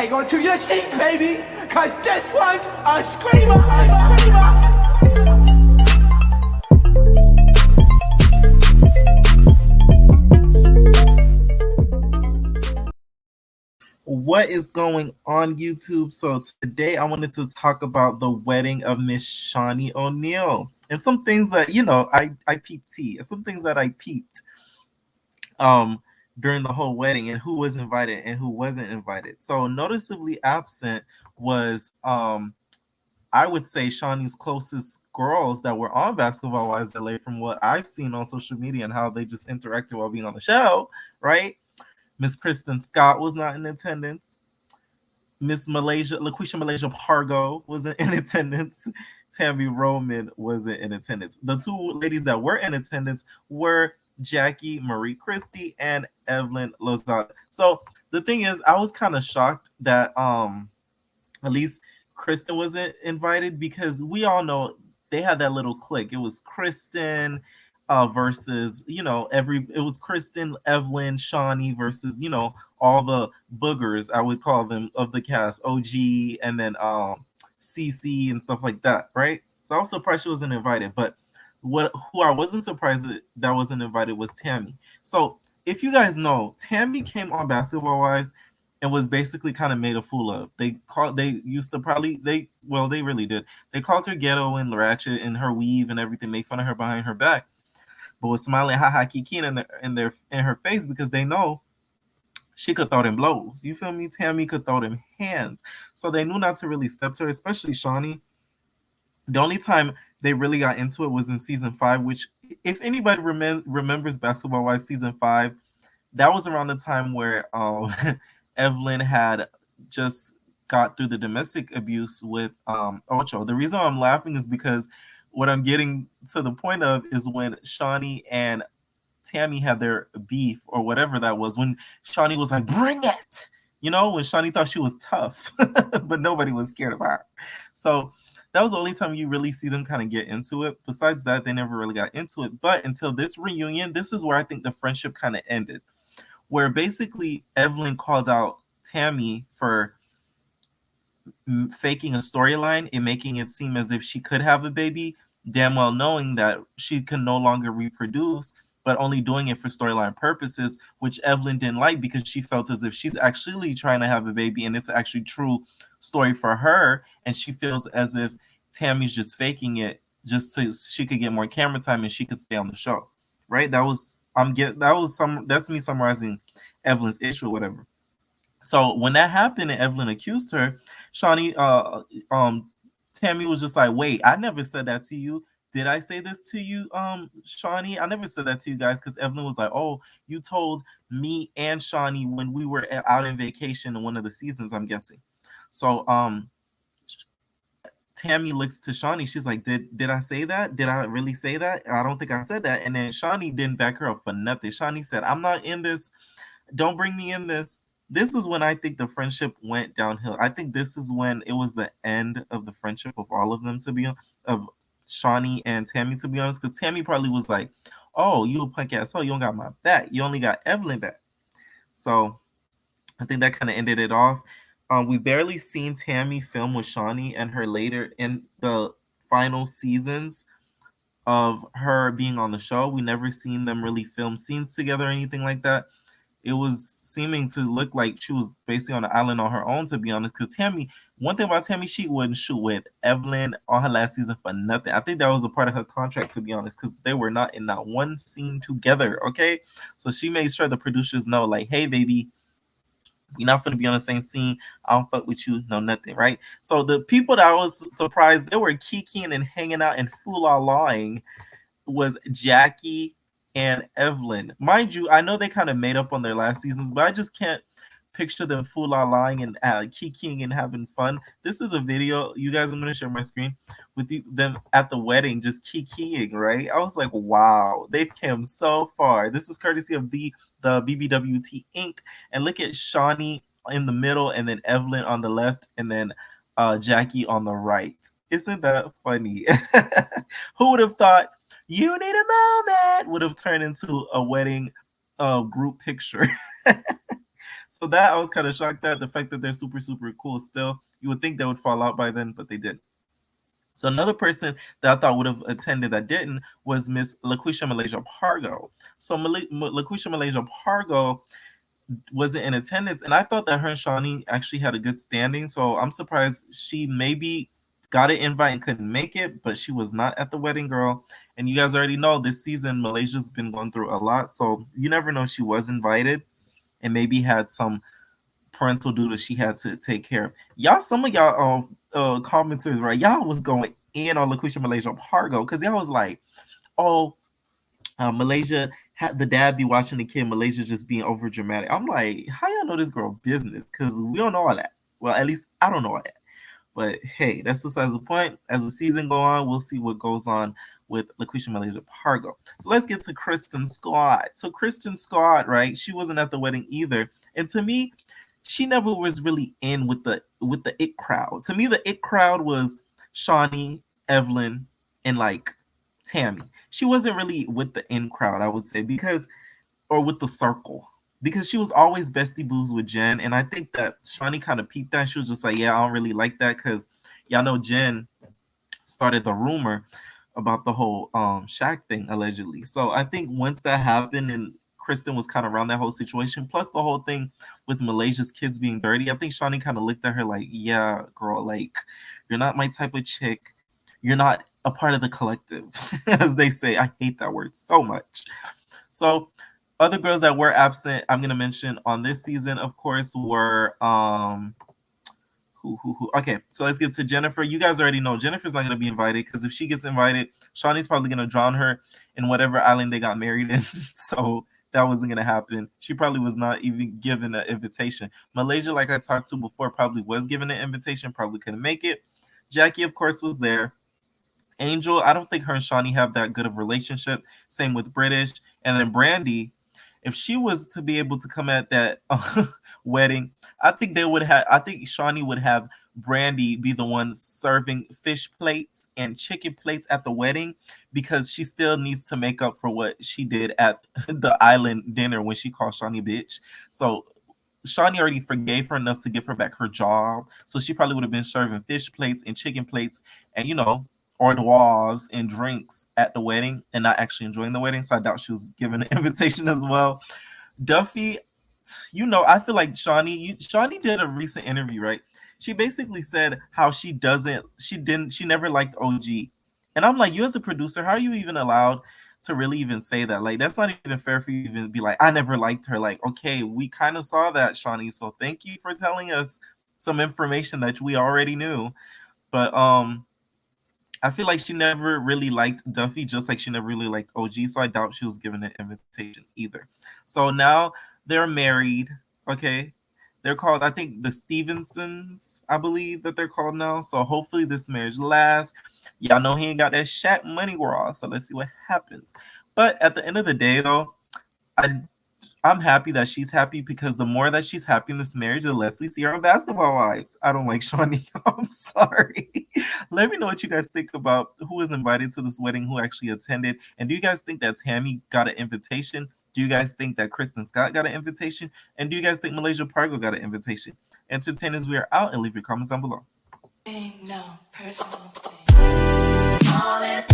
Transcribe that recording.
hang on to your seat, baby, because this one's a screamer, a screamer. What is going on, YouTube? So today I wanted to talk about the wedding of Miss Shaunie O'Neal and some things that I peeped tea, and some things that I peeped during the whole wedding, and who was invited and who wasn't invited. So noticeably absent was I would say Shaunie's closest girls that were on Basketball Wives LA, from what I've seen on social media and how they just interacted while being on the show, right? Miss Kristen Scott was not in attendance. Miss LaQuisha Malaysia Pargo wasn't in attendance. Tammy Roman wasn't in attendance. The two ladies that were in attendance were Jackie Marie Christie and Evelynlozada. So the thing is, I was kind of shocked that at least Kristen wasn't invited, because we all know they had that little clique. It was Kristen versus, it was Kristen, Evelyn, Shaunie versus, all the boogers, I would call them, of the cast, OG, and then CC and stuff like that, right? So I was surprised she wasn't invited, but who I wasn't surprised that wasn't invited was Tammy. So if you guys know, Tammy came on Basketball Wives and was basically kind of made a fool of. They really did. They called her ghetto and ratchet in her weave and everything, made fun of her behind her back, but was smiling ha kiki in her face, because they know she could throw them blows. You feel me? Tammy could throw them hands. So they knew not to really step to her, especially Shaunie. The only time they really got into it was in season 5, which, if anybody remembers Basketball Wives season 5, that was around the time where Evelyn had just got through the domestic abuse with Ocho. The reason I'm laughing is because what I'm getting to the point of is when Shaunie and Tammy had their beef, or whatever that was, when Shaunie was like, bring it! When Shaunie thought she was tough, but nobody was scared of her. So that was the only time you really see them kind of get into it. Besides that, they never really got into it. But until this reunion, this is where I think the friendship kind of ended, where basically Evelyn called out Tammy for faking a storyline and making it seem as if she could have a baby, damn well knowing that she can no longer reproduce, but only doing it for storyline purposes, which Evelyn didn't like, because she felt as if she's actually trying to have a baby and it's actually true story for her, and she feels as if Tammy's just faking it just so she could get more camera time and she could stay on the show, right? That's me summarizing Evelyn's issue or whatever. So when that happened and Evelyn accused her, Shaunie, Tammy was just like, wait, I never said that to you. Did I say this to you, Shaunie? I never said that to you guys, because Evelyn was like, oh, you told me and Shaunie when we were out in vacation in one of the seasons, I'm guessing. So Tammy looks to Shaunie. She's like, did I say that? Did I really say that? I don't think I said that. And then Shaunie didn't back her up for nothing. Shaunie said, I'm not in this. Don't bring me in this. This is when I think the friendship went downhill. I think this is when it was the end of the friendship of all of them, of Shaunie and Tammy, to be honest. Because Tammy probably was like, oh, you a punk ass, oh, you don't got my back. You only got Evelyn back. So I think that kind of ended it off. We barely seen Tammy film with Shaunie and her later in the final seasons of her being on the show. We never seen them really film scenes together or anything like that. It was seeming to look like she was basically on the island on her own, to be honest. Because Tammy, one thing about Tammy, she wouldn't shoot with Evelyn on her last season for nothing. I think that was a part of her contract, to be honest, because they were not in that one scene together, okay? So she made sure the producers know, like, hey, baby, we're not going to be on the same scene. I don't fuck with you, no nothing, right? So the people that I was surprised they were kikiing and hanging out and fool-a-lawing was Jackie and Evelyn. Mind you, I know they kind of made up on their last seasons, but I just can't picture them lying and kikiing and having fun. This is a video, you guys, I'm going to share my screen with them at the wedding, just kikiing, right? I was like, wow, they've come so far. This is courtesy of the BBWT Inc. And look at Shaunie in the middle, and then Evelyn on the left, and then Jackie on the right. Isn't that funny? Who would have thought you need a moment would have turned into a wedding group picture? So that I was kind of shocked at the fact that they're super, super cool still. You would think they would fall out by then, but they didn't. So another person that I thought would have attended that didn't was Miss LaQuisha Malaysia Pargo. So LaQuisha Malaysia Pargo wasn't in attendance, and I thought that her and Shaunie actually had a good standing. So I'm surprised she maybe got an invite and couldn't make it, but she was not at the wedding, girl. And you guys already know this season Malaysia's been going through a lot, so you never know, she was invited and maybe had some parental duties she had to take care of. Y'all, some of y'all commenters, right? Y'all was going in on LaQuisha Malaysia Pargo because y'all was like, oh, Malaysia had the dad be watching the kid, Malaysia just being over dramatic. I'm like, how y'all know this girl business? Because we don't know all that. Well, at least I don't know all that. But hey, that's besides the point. As the season go on, we'll see what goes on with LaQuisha Malaysia Pargo. So let's get to Kristen Scott. So Kristen Scott, right? She wasn't at the wedding either. And to me, she never was really in with the it crowd. To me, the it crowd was Shaunie, Evelyn, and like Tammy. She wasn't really with the in crowd, I would say, because or with the circle. Because she was always bestie boos with Jen. And I think that Shaunie kind of peeped that. She was just like, yeah, I don't really like that because y'all know Jen started the rumor about the whole Shaq thing allegedly. So I think once that happened and Kristen was kind of around that whole situation, plus the whole thing with Malaysia's kids being dirty, I think Shaunie kind of looked at her like, yeah, girl, like, you're not my type of chick. You're not a part of the collective, as they say. I hate that word so much. So other girls that were absent, I'm gonna mention on this season, of course, were who. Okay, so let's get to Jennifer. You guys already know Jennifer's not gonna be invited because if she gets invited, Shaunie's probably gonna drown her in whatever island they got married in. So that wasn't gonna happen. She probably was not even given an invitation. Malaysia, like I talked to before, probably was given an invitation, probably couldn't make it. Jackie, of course, was there. Angel, I don't think her and Shaunie have that good of a relationship. Same with British. And then Brandy, if she was to be able to come at that wedding, I think they would have. I think Shaunie would have Brandy be the one serving fish plates and chicken plates at the wedding because she still needs to make up for what she did at the island dinner when she called Shaunie bitch. So Shaunie already forgave her enough to give her back her job. So she probably would have been serving fish plates and chicken plates and, you know, hors d'oeuvres and drinks at the wedding and not actually enjoying the wedding. So I doubt she was given an invitation as well. Duffy, you know, I feel like Shaunie did a recent interview, right? She basically said how she never liked OG. And I'm like, you as a producer, how are you even allowed to really even say that? Like, that's not even fair for you to even be like, I never liked her. Like, okay, we kind of saw that, Shaunie. So thank you for telling us some information that we already knew. But I feel like she never really liked Duffy, just like she never really liked OG. So I doubt she was given an invitation either. So now they're married. Okay. They're called, I think, the Stevensons, I believe that they're called now. So hopefully this marriage lasts. Y'all know he ain't got that Shaq money, girl. So let's see what happens. But at the end of the day, though, I'm happy that she's happy because the more that she's happy in this marriage, the less we see her on Basketball Wives. I don't like Shaunie. I'm sorry. Let me know what you guys think about who was invited to this wedding, who actually attended. And do you guys think that Tammy got an invitation? Do you guys think that Kristen Scott got an invitation? And do you guys think Malaysia Pargo got an invitation? Entertainers, we are out, and leave your comments down below. No personal thing.